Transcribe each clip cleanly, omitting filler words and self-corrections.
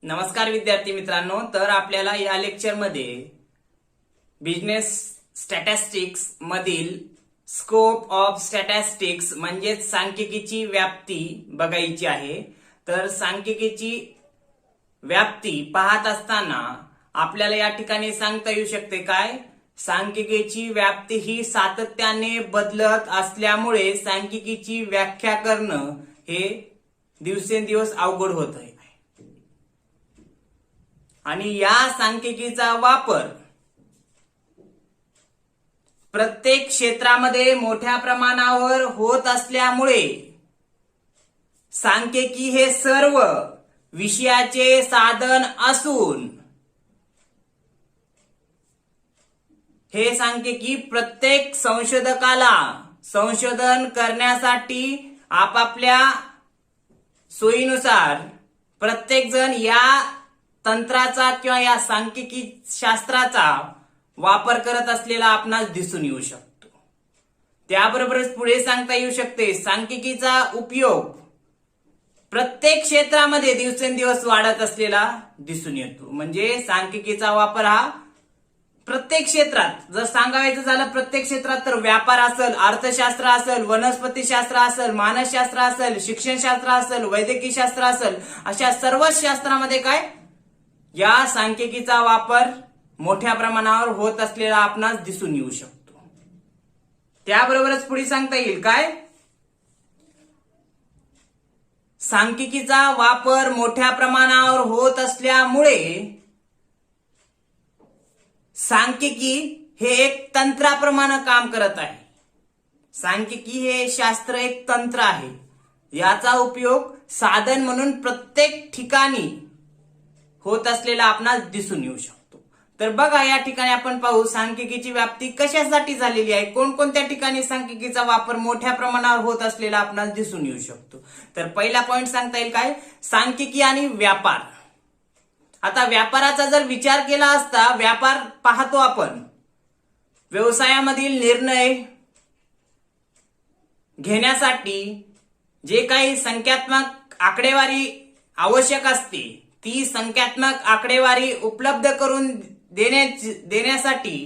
नमस्कार विद्यार्थी मित्रांनो, तर आपल्याला या लेक्चरमध्ये बिझनेस स्टॅटिस्टिक्स मधील स्कोप ऑफ स्टॅटिस्टिक्स म्हणजे सांख्यिकीची व्याप्ती बघायची आहे। तर सांख्यिकीची व्याप्ती पाहत असताना आपल्याला या ठिकाणी सांगता येऊ शकते काय, सांख्यिकीची व्याप्ती ही सातत्याने बदलत असल्यामुळे सांख्यिकीची व्याख्या करणं हे दिवसेंदिवस अवघड होत आहे आणि या सांख्यिकीचा वापर प्रत्येक क्षेत्रामध्ये मोठ्या प्रमाणावर होत असल्यामुळे सांख्यिकी हे सर्व विषयाचे साधन असून हे सांख्यिकी प्रत्येक संशोधकाला संशोधन करण्यासाठी आपापल्या सोयीनुसार प्रत्येक जण या तंत्राचा किंवा या सांख्यिकी शास्त्राचा वापर करत असलेला आपणास दिसून येऊ शकतो। त्याबरोबरच पुढे सांगता येऊ शकते सांख्यिकीचा उपयोग प्रत्येक क्षेत्रामध्ये दिवसेंदिवस वाढत असलेला दिसून येतो। म्हणजे सांख्यिकीचा वापर हा प्रत्येक क्षेत्रात, जर सांगायचं झालं प्रत्येक क्षेत्रात, तर व्यापार असेल, अर्थशास्त्र असेल, वनस्पतीशास्त्र असेल, मानसशास्त्र असेल, शिक्षणशास्त्र असेल, वैद्यकीय शास्त्र असेल, अशा सर्वच शास्त्रामध्ये काय या सांख्यिकीचा वापर मोठ्या प्रमाणावर होत असलेला आपणास दिसून येऊ शकतो। त्याबरोबरच पुढे सांगता येईल काय, सांख्यिकीचा वापर मोठ्या प्रमाणावर होत असल्यामुळे सांख्यिकी हे एक तंत्राप्रमाणे काम करत आहे। सांख्यिकी हे शास्त्र एक तंत्र आहे, याचा उपयोग साधन म्हणून प्रत्येक ठिकाणी होत असलेला आपणास दिसून येऊ शकतो। तर बघा या ठिकाणी आपण पाहू सांख्यिकीची व्याप्ती कशासाठी झालेली आहे, कोणकोणत्या ठिकाणी सांख्यिकीचा वापर मोठ्या प्रमाणावर होत असलेला आपणास दिसून येऊ शकतो। तर पहिला पॉइंट सांगता येईल काय, सांख्यिकी आणि व्यापार। आता व्यापाराचा जर विचार केला असता, व्यापार पाहतो आपण व्यवसायामधील निर्णय घेण्यासाठी जे काही संख्यात्मक आकडेवारी आवश्यक असते, ती संख्यात्मक आकडेवारी उपलब्ध करून देण्यासाठी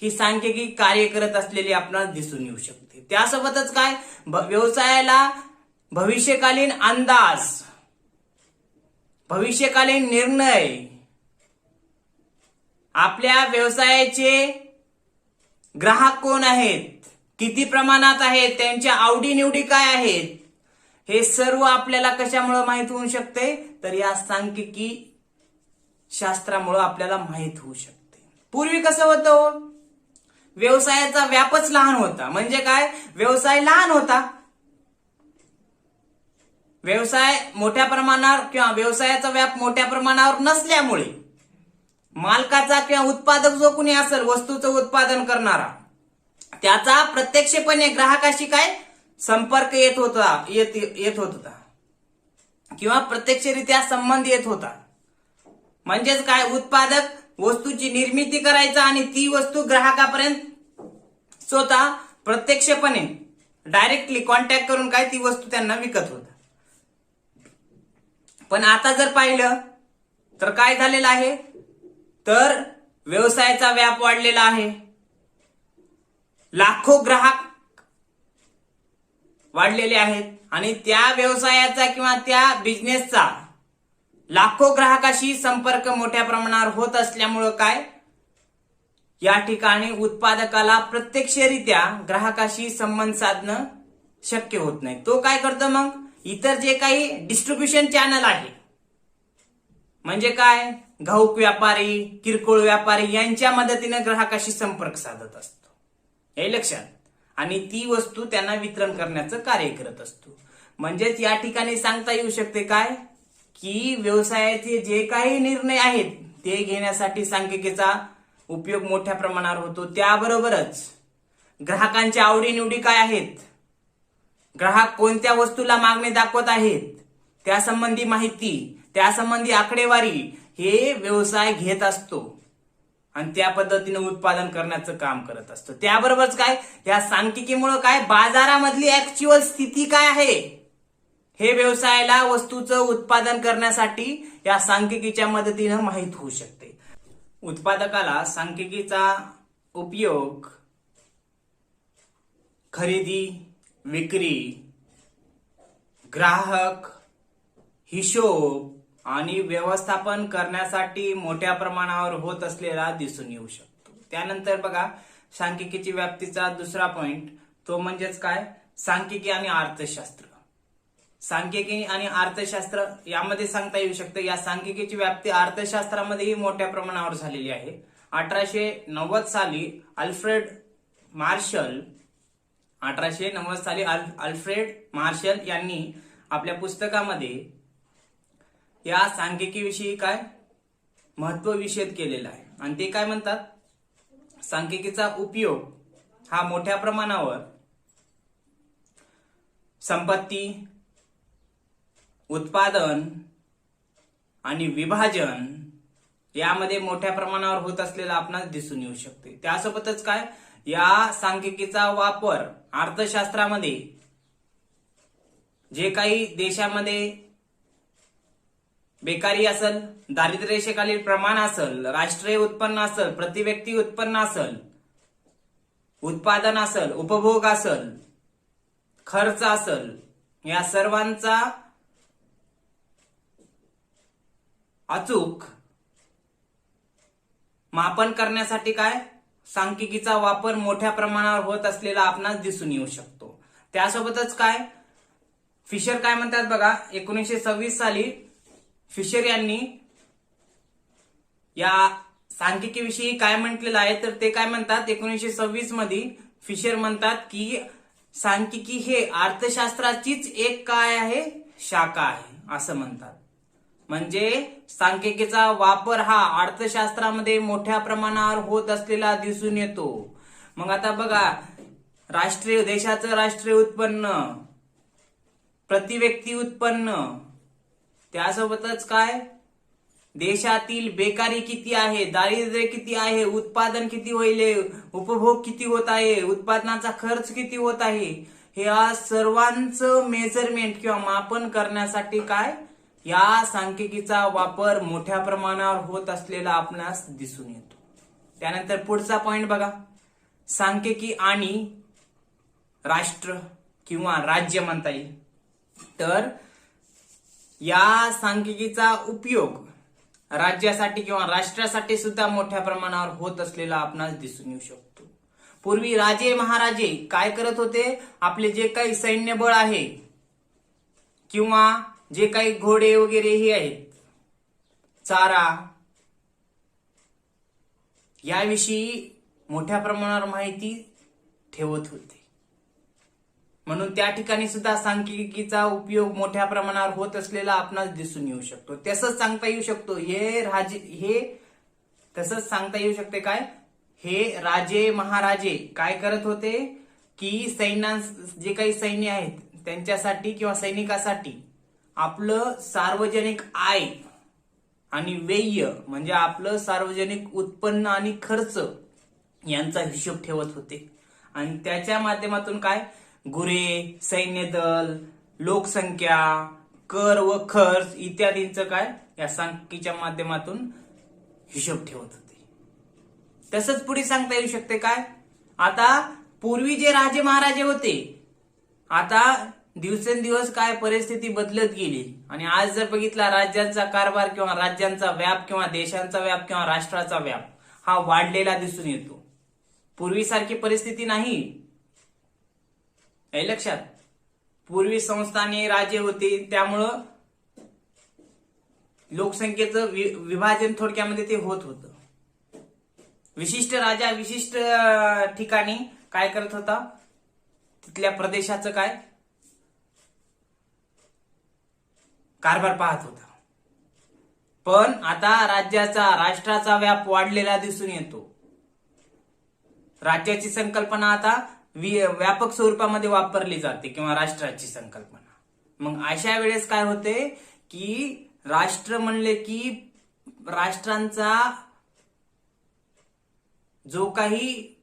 ही सांख्यिकी कार्य करत असलेली आपणास दिसून येऊ शकते। त्यासोबतच काय, व्यवसायाला भविष्यकालीन अंदाज, भविष्यकालीन निर्णय, आपल्या व्यवसायाचे ग्राहक कोण आहेत, किती प्रमाणात आहेत, त्यांच्या आवडीनिवडी काय आहेत, हे सर्व आपल्याला कशामुळे माहित होऊ शकते, तर या सांख्यिकी शास्त्रामुळे आपल्याला माहित होऊ शकते। पूर्वी कसं होतं, व्यवसायाचा व्यापच लहान होता। म्हणजे काय, व्यवसाय लहान होता, व्यवसाय मोठ्या प्रमाणावर किंवा व्यवसायाचा व्याप मोठ्या प्रमाणावर नसल्यामुळे मालकाचा किंवा उत्पादक जो कोणी असेल, वस्तूचं उत्पादन करणारा, त्याचा प्रत्यक्षपणे ग्राहकाशी काय संपर्क येत होता किंवा प्रत्यक्षरित्या संबंध येत होता। म्हणजेच काय, उत्पादक वस्तूची निर्मिती करायचा आणि ती वस्तू ग्राहकापर्यंत स्वतः प्रत्यक्षपणे डायरेक्टली कॉन्टॅक्ट करून काय ती वस्तू त्यांना विकत होता। पण आता जर पाहिलं तर काय झालेलं आहे, तर व्यवसायाचा व्याप वाढलेला आहे, लाखो ग्राहक वाढलेले आहेत आणि त्या व्यवसायाचा किंवा त्या बिझनेसचा लाखो ग्राहकाशी संपर्क मोठ्या प्रमाणावर होत असल्यामुळे काय, या ठिकाणी उत्पादकाला प्रत्यक्षरित्या ग्राहकाशी संबंध साधणं शक्य होत नाही। तो काय करतो, मग इतर जे काही डिस्ट्रीब्युशन चॅनल आहे, म्हणजे काय, घाऊक व्यापारी, किरकोळ व्यापारी यांच्या मदतीने ग्राहकाशी संपर्क साधत असतो, हे लक्षात, आणि ती वस्तू त्यांना वितरण करण्याचं कार्य करत असतो। म्हणजेच या ठिकाणी सांगता येऊ शकते काय, की व्यवसायाचे जे काही निर्णय आहेत ते घेण्यासाठी सांख्यिकीचा उपयोग मोठ्या प्रमाणावर होतो। त्याबरोबरच ग्राहकांच्या आवडीनिवडी काय आहेत, ग्राहक कोणत्या वस्तूला मागणी दाखवत आहेत, त्यासंबंधी माहिती, त्यासंबंधी आकडेवारी हे व्यवसाय घेत असतो आणि त्या पद्धतीने उत्पादन करण्याचं काम करत असतो। त्याबरोबरच काय, या सांख्यिकीमुळे काय, बाजारामधली ऍक्च्युअल स्थिती काय आहे हे व्यवसायाला वस्तूचं उत्पादन करण्यासाठी या सांख्यिकीच्या मदतीनं माहीत होऊ शकते. उत्पादकाला सांख्यिकीचा उपयोग खरेदी, विक्री, ग्राहक, हिशोब आणि व्यवस्थापन करण्यासाठी मोठ्या प्रमाणावर होत असलेला दिसून येऊ शकतो. त्यानंतर बघा सांख्यिकीची व्याप्तीचा दुसरा पॉइंट तो म्हणजेच काय, सांख्यिकी आणि अर्थशास्त्र. सांख्यिकी आणि अर्थशास्त्र यामध्ये सांगता येऊ शकतं या सांख्यिकीची व्याप्ती अर्थशास्त्रामध्येही मोठ्या प्रमाणावर झालेली आहे. 1890 साली अल्फ्रेड मार्शल यांनी आपल्या पुस्तकामध्ये या सांख्यिकीविषयी काय महत्वविषद केलेला आहे. आणि ते काय म्हणतात, सांख्यिकीचा उपयोग हा मोठ्या प्रमाणावर संपत्ती, उत्पादन आणि विभाजन यामध्ये मोठ्या प्रमाणावर होत असलेला आपणास दिसून येऊ शकते. त्यासोबतच काय, या सांख्यिकीचा वापर अर्थशास्त्रामध्ये जे काही देशामध्ये बेकारी असेल, दारिद्र्य रेषेखालील प्रमाण असेल, राष्ट्रीय उत्पन्न असेल, प्रतिव्यक्ती उत्पन्न असेल, उत्पादन असेल, उपभोग असेल, खर्च असेल, या सर्वांचा अचूक मापन करण्यासाठी काय, सांख्यिकीचा वापर मोठ्या प्रमाणावर होत असलेला आपणास दिसून येऊ शकतो. त्यासोबतच काय, फिशर काय म्हणतात बघा, 1926 साली फिशर यांनी या सांख्यिकीविषयी काय म्हटलेलं आहे, तर ते काय म्हणतात, 1926 मध्ये फिशर म्हणतात की सांख्यिकी हे अर्थशास्त्राचीच एक काय आहे, शाखा आहे असं म्हणतात. म्हणजे सांख्यिकीचा वापर हा अर्थशास्त्रामध्ये मोठ्या प्रमाणावर होत असलेला दिसून येतो. मग आता बघा, देशाचं राष्ट्रीय उत्पन्न, प्रतिव्यक्ती उत्पन्न, त्यासोबतच काय, देशातील बेकारी किती आहे, दारिद्र्य किती आहे, उत्पादन किती होईल, उपभोग किती होत आहे, उत्पादनाचा खर्च किती होत आहे, या सर्वांचं मेजरमेंट किंवा मापन करण्यासाठी काय, या सांख्यिकीचा वापर मोठ्या प्रमाणावर होत असलेला आपणास दिसून येतो. त्यानंतर पुढचा पॉइंट बघा, सांख्यिकी आणि राष्ट्र किंवा राज्य म्हणता येईल. तर या सांख्यिकीचा उपयोग राज्यासाठी किंवा राष्ट्रासाठी सुद्धा मोठ्या प्रमाणावर होत असलेला आपणास दिसून येऊ शकतो. पूर्वी राजे महाराजे काय करत होते, आपले जे काही सैन्यबळ आहे किंवा जे काही घोडे वगैरे हे आहेत, चारा, याविषयी मोठ्या प्रमाणावर माहिती ठेवत होते. म्हणून त्या ठिकाणी सुद्धा सांख्यिकीचा उपयोग मोठ्या प्रमाणावर होत असलेला आपणास दिसून येऊ शकतो. तसंच सांगता येऊ शकतो तसंच सांगता येऊ शकते काय, हे राजे महाराजे काय करत होते की जे काही सैन्य आहेत त्यांच्यासाठी किंवा सैनिकासाठी आपलं सार्वजनिक आय आणि व्यय म्हणजे आपलं सार्वजनिक उत्पन्न आणि खर्च यांचा हिशोब ठेवत होते. आणि त्याच्या माध्यमातून काय, गुरे, सैन्यदल, लोकसंख्या, कर व खर्च इत्यादींचं काय, या सांख्यिकीच्या माध्यमातून हिशोब ठेवत होते. तसंच पुढे सांगता येऊ शकते काय, आता पूर्वी जे राजे महाराजे होते, आता दिवसेंदिवस काय परिस्थिती बदलत गेली. आणि आज जर बघितला, राज्यांचा कारभार किंवा राज्यांचा व्याप किंवा देशांचा व्याप किंवा राष्ट्राचा व्याप हा वाढलेला दिसून येतो. पूर्वीसारखी परिस्थिती नाही. हे लक्षात, पूर्वी संस्थाने राजे होते, त्यामुळं लोकसंख्येचं विभाजन थोडक्यामध्ये ते होत होतं. विशिष्ट राजा विशिष्ट ठिकाणी काय करत होता, तिथल्या प्रदेशाचं काय कारभार पाहत होता. पण आता राष्ट्राचा व्याप वाढलेला दिसून येतो. राज्याची संकल्पना आता व्यापक स्वरूपामध्ये वापरली जाते किंवा राष्ट्राची संकल्पना. मग अशा वेळेस काय होते की राष्ट्र म्हणले की राष्ट्रांचा जो काही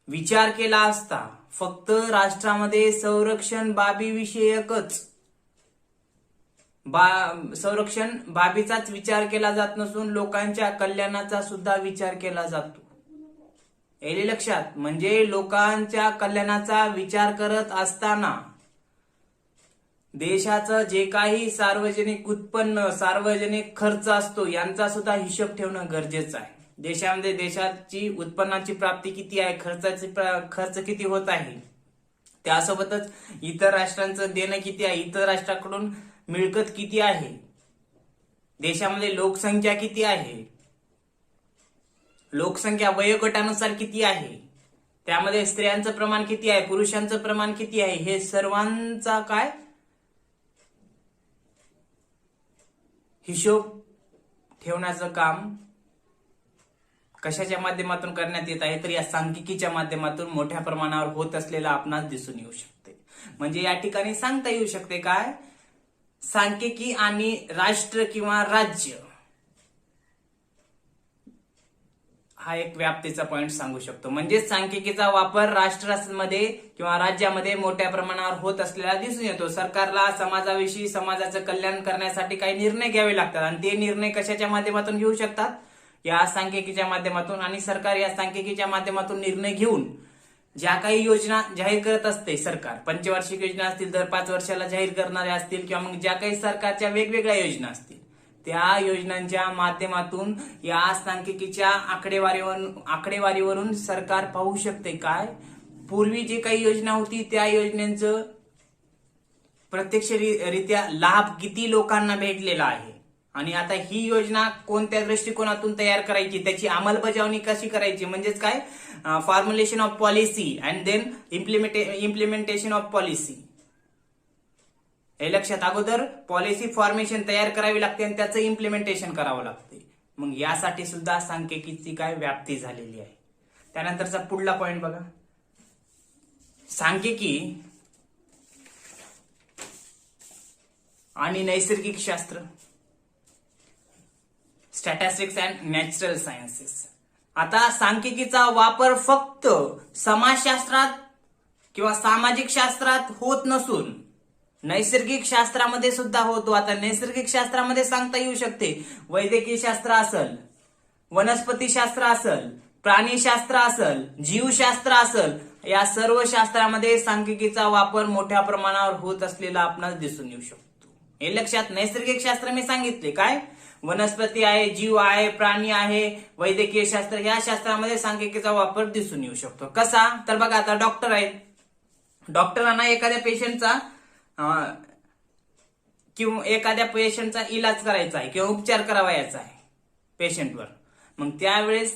विचार केला असता फक्त राष्ट्रामध्ये संरक्षण बाबीविषयकच संरक्षण बाबीचाच विचार केला जात नसून लोकांच्या कल्याणाचा सुद्धा विचार केला जातो. याले लक्षात, म्हणजे लोकांच्या कल्याणाचा विचार करत असताना देशाचं जे काही सार्वजनिक उत्पन्न, सार्वजनिक खर्च असतो यांचा सुद्धा हिशोब ठेवणं गरजेचं आहे. देशामध्ये देशाची उत्पन्नाची प्राप्ती किती आहे, खर्च किती होत आहे, त्यासोबतच इतर राष्ट्रांचं देणं किती आहे, इतर राष्ट्राकडून मिळकत किती आहे, देशामध्ये लोकसंख्या किती आहे, लोकसंख्या वयोगटानुसार किती आहे, त्यामध्ये स्त्रियांचं प्रमाण किती आहे, पुरुषांचं प्रमाण किती आहे, हे सर्वांचा काय हिशोब ठेवण्याचं काम कशाच्या माध्यमातून करण्यात येत आहे, तर या सांख्यिकीच्या माध्यमातून मोठ्या प्रमाणावर होत असलेला आपणास दिसून येऊ शकते. म्हणजे या ठिकाणी सांगता येऊ शकते काय, सांख्यिकी आणि राष्ट्र किंवा राज्य हा एक व्याप्तीचा पॉइंट सांगू शकतो. म्हणजे सांख्यिकीचा वापर राष्ट्रामध्ये किंवा राज्यामध्ये मोठ्या प्रमाणावर होत असलेला दिसून येतो. सरकारला समाजाविषयी, समाजाचं कल्याण करण्यासाठी काही निर्णय घ्यावे लागतात आणि ते निर्णय कशाच्या माध्यमातून घेऊ शकतात, या सांख्यिकीच्या माध्यमातून. आणि सरकार या सांख्यिकीच्या माध्यमातून निर्णय घेऊन ज्या काही योजना जाहीर करत असते सरकार, पंचवार्षिक योजना असतील, दर 5 वर्षाला जाहीर करणाऱ्या असतील, किंवा मग ज्या काही सरकारच्या वेगवेगळ्या योजना असतील, त्या योजनांच्या माध्यमातून या सांख्यिकीच्या आकडेवारीवरून सरकार पाहू शकते काय, पूर्वी जे काही योजना होती त्या योजनेचं प्रत्यक्षरित्या लाभ किती लोकांना भेटलेला आहे, आणि आता ही योजना कोणत्या दृष्टिकोनातून तयार करायची, त्याची अंमलबजावणी कशी करायची, म्हणजेच काय formulation of policy and then implementation of policy. हे लक्षात, अगोदर पॉलिसी फॉर्मेशन तयार करावी लागते आणि त्याचं इम्प्लिमेंटेशन करावं लागते. मग यासाठी सुद्धा सांख्यिकीची काय व्याप्ती झालेली आहे. त्यानंतरचा पुढला पॉइंट बघा, सांख्यिकी आणि नैसर्गिक शास्त्र, स्टॅटिस्टिक्स अँड नॅचरल सायन्सेस. आता सांख्यिकीचा वापर फक्त समाजशास्त्रात किंवा सामाजिक शास्त्रात होत नसून नैसर्गिक शास्त्रामध्ये सुद्धा होतो. आता नैसर्गिक शास्त्रामध्ये सांगता येऊ शकते वैद्यकीय शास्त्र असेल, वनस्पती शास्त्र असेल, प्राणीशास्त्र असेल, जीवशास्त्र असेल, या सर्व शास्त्रामध्ये सांख्यिकीचा वापर मोठ्या प्रमाणावर होत असलेला आपणास दिसून येऊ शकतो. हे लक्षात, नैसर्गिक शास्त्र मी सांगितले काय, वनस्पती आहे, जीव आहे, प्राणी आहे, वैद्यकीय शास्त्र, या शास्त्रामध्ये सांख्यिकीचा वापर दिसून येऊ शकतो. कसा, तर बघा आता डॉक्टर आहेत, डॉक्टरांना एखाद्या पेशंटचा किंवा एखाद्या पेशंटचा इलाज करायचा आहे किंवा उपचार करावायचा आहे पेशंटवर, मग त्यावेळेस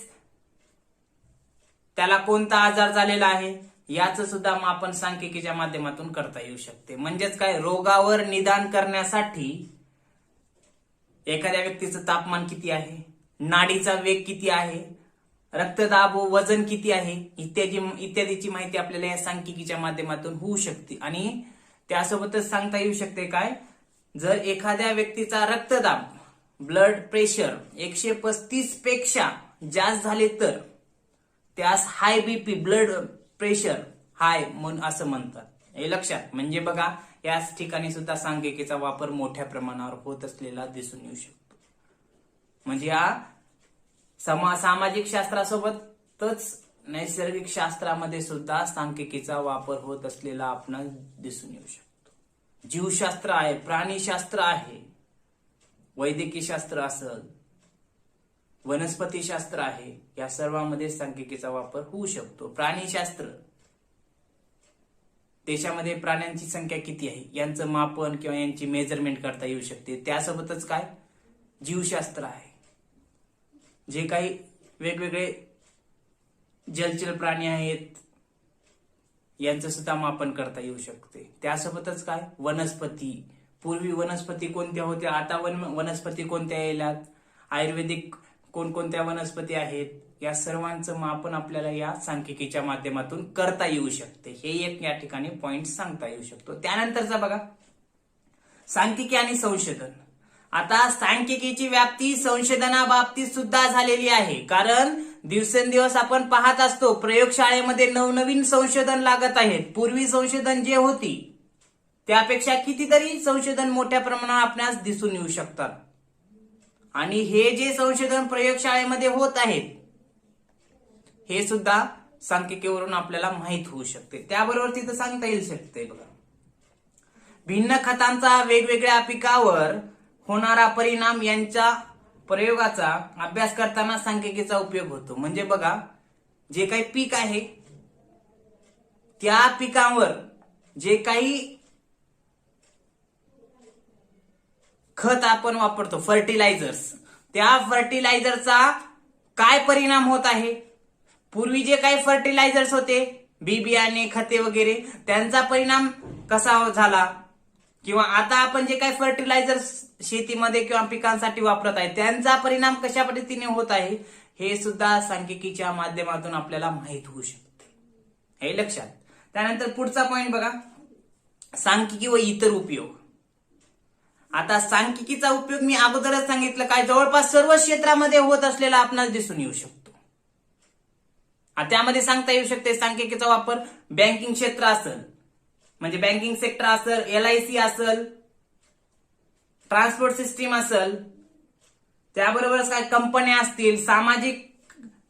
त्याला कोणता आजार झालेला आहे याचं सुद्धा मापन सांख्यिकीच्या माध्यमातून करता येऊ शकते. म्हणजेच काय, रोगावर निदान करण्यासाठी एखाद्या व्यक्तीचं तापमान किती आहे, नाडीचा वेग किती आहे, रक्तदाब व वजन किती आहे, इत्यादीची माहिती आपल्याला या सांख्यिकीच्या माध्यमातून होऊ शकते. आणि त्यासोबतच सांगता येऊ शकते काय, जर एखाद्या व्यक्तीचा रक्तदाब, ब्लड प्रेशर 135 पेक्षा जास्त झाले तर त्यास हाय बीपी, ब्लड प्रेशर हाय म्हणून असं म्हणतात. हे लक्षात, म्हणजे बघा याच ठिकाणी सुद्धा सांख्यिकीचा वापर मोठ्या प्रमाणावर होत असलेला दिसून येऊ शकतो. म्हणजे हा सामाजिक शास्त्रासोबतच नैसर्गिक शास्त्रामध्ये सुद्धा सांख्यिकीचा वापर होत असलेला आपणास दिसून येऊ शकतो. जीवशास्त्र आहे, प्राणीशास्त्र आहे, वैद्यकीय शास्त्र असेल, वनस्पतीशास्त्र आहे, या सर्वांमध्ये सांख्यिकीचा वापर होऊ शकतो. प्राणीशास्त्र, देशामध्ये प्राण्यांची संख्या किती आहे यांचं मापन किंवा यांची मेजरमेंट करता येऊ शकते. त्यासोबतच काय, जीवशास्त्र आहे, जे काही वेगवेगळे जलचर प्राणी आहेत यांचं सुद्धा मापन करता येऊ शकते. त्यासोबतच काय, वनस्पती, पूर्वी वनस्पती कोणत्या होत्या, आता वनस्पती कोणत्या यायलात, आयुर्वेदिक कोणकोणत्या वनस्पती आहेत, या सर्वांचं मापन आपल्याला या सांख्यिकीच्या माध्यमातून करता येऊ शकते. हे एक या ठिकाणी पॉइंट सांगता येऊ शकतो. त्यानंतरचा बघा, सांख्यिकी आणि संशोधन. आता सांख्यिकीची व्याप्ती संशोधनाबाबतीत सुद्धा झालेली आहे, कारण दिवसेंदिवस आपण पाहत असतो प्रयोगशाळेमध्ये नवनवीन संशोधन लागत आहेत. पूर्वी संशोधन जे होती त्यापेक्षा कितीतरी संशोधन मोठ्या प्रमाणावर आपणास दिसून येऊ शकतात. आणि हे जे संशोधन प्रयोगशाळेमध्ये होत आहेत हे सुद्धा सांख्यिकीवरून आपल्याला माहित होऊ शकते. त्याबरोबर तिथं सांगता येऊ शकते बघा, भिन्न खतांचा वेगवेगळ्या पिकावर होणारा परिणाम यांच्या प्रयोगाचा अभ्यास करताना सांख्यिकीचा उपयोग होतो. म्हणजे बघा, जे काही पीक आहे त्या पिकांवर जे काही खत आपण वापरतो, फर्टिलायझर्स, त्या फर्टिलायझरचा काय परिणाम होत आहे. पूर्वी जे काही फर्टिलायझर्स होते, बी बियाणे, खते वगैरे, त्यांचा परिणाम कसा झाला, किंवा आता आपण जे काही फर्टिलायझर्स शेतीमध्ये किंवा पिकांसाठी वापरत आहे त्यांचा परिणाम कशा पद्धतीने होत आहे हे सुद्धा सांख्यिकीच्या माध्यमातून आपल्याला माहित होऊ शकते. हे लक्षात. त्यानंतर पुढचा पॉइंट बघा, सांख्यिकी व इतर उपयोग. आता सांख्यिकीचा उपयोग मी अगोदरच सांगितलं काय, जवळपास सर्व क्षेत्रामध्ये होत असलेला आपणास दिसून येऊ शकतो. त्यामध्ये सांगता येऊ शकते सांख्यिकीचा वापर बँकिंग क्षेत्र असेल, म्हणजे बँकिंग सेक्टर असेल, LIC असेल, ट्रान्सपोर्ट सिस्टीम असेल, त्याबरोबरच काय कंपन्या असतील, सामाजिक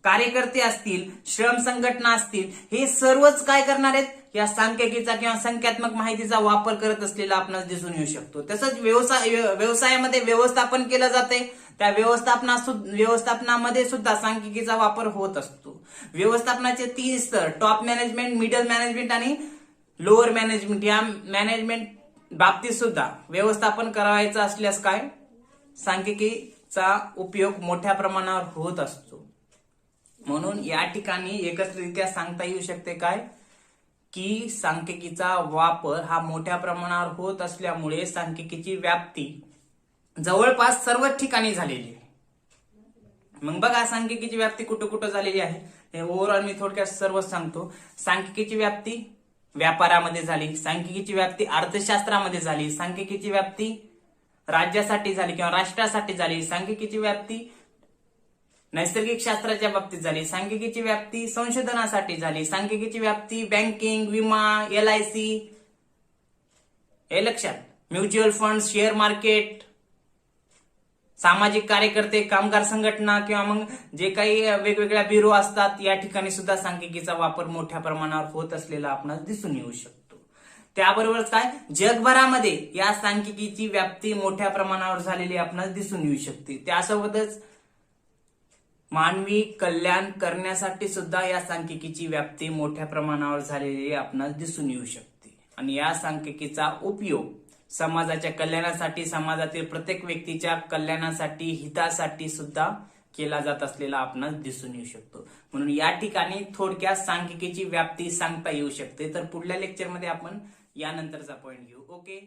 कार्यकर्ते असतील, श्रम संघटना असतील, हे सर्वच काय करणार आहेत, या सांख्यिकीचा किंवा संख्यात्मक माहितीचा वापर करत असलेला आपणास दिसून येऊ शकतो. तसंच व्यवसायामध्ये व्यवस्थापन केलं जाते, त्या व्यवस्थापनामध्ये सुद्धा सांख्यिकीचा वापर होत असतो. व्यवस्थापनाचे 3 स्तर, टॉप मॅनेजमेंट, मिडल मॅनेजमेंट आणि लोअर मॅनेजमेंट, या मॅनेजमेंट बाबतीत सुद्धा व्यवस्थापन करायचं असल्यास काय सांख्यिकीचा उपयोग मोठ्या प्रमाणावर होत असतो. म्हणून या ठिकाणी एकत्रितरित्या सांगता येऊ शकते काय, की सांख्यिकीचा वापर हा मोठ्या प्रमाणावर होत असल्यामुळे सांख्यिकीची व्याप्ती जवळपास सर्वच ठिकाणी झालेली आहे. मग बघा सांख्यिकीची व्याप्ती कुठं कुठं झालेली आहे हे ओव्हरऑल मी थोडक्यात सर्वच सांगतो. सांख्यिकीची व्याप्ती व्यापारामध्ये झाली, सांख्यिकीची व्याप्ती अर्थशास्त्रामध्ये झाली, सांख्यिकीची व्याप्ती राज्यासाठी झाली किंवा राष्ट्रासाठी झाली, सांख्यिकीची व्याप्ती नैसर्गिक शास्त्राच्या बाबतीत झाली, सांख्यिकीची व्याप्ती संशोधनासाठी झाली, सांख्यिकीची व्याप्ती बँकिंग, विमा, LIC, हे लक्षात, म्युच्युअल फंड, शेअर मार्केट, सामाजिक कार्यकर्ते, कामगार संघटना किंवा मग जे काही वेगवेगळ्या ब्युरो असतात या ठिकाणी सुद्धा सांख्यिकीचा वापर मोठ्या प्रमाणावर होत असलेला आपणास दिसून येऊ शकतो. त्याबरोबरच काय जगभरामध्ये या सांख्यिकीची व्याप्ती मोठ्या प्रमाणावर झालेली आपणास दिसून येऊ शकते. त्यासोबतच मानवी कल्याण करण्यासाठी सुद्धा या सांख्यिकीची व्याप्ती मोठ्या प्रमाणावर झालेली आपणास दिसून येऊ शकते. आणि या सांख्यिकीचा उपयोग समाजाच्या कल्याणासाठी, समाजातील प्रत्येक व्यक्तीच्या कल्याणासाठी, हितासाठी सुद्धा केला जात असलेला आपणास दिसून येऊ शकतो. म्हणून या ठिकाणी थोडक्यात सांख्यिकीची व्याप्ती सांगता येऊ शकते. तर पुढल्या लेक्चरमध्ये आपण यानंतरचा पॉइंट घेऊ. ओके.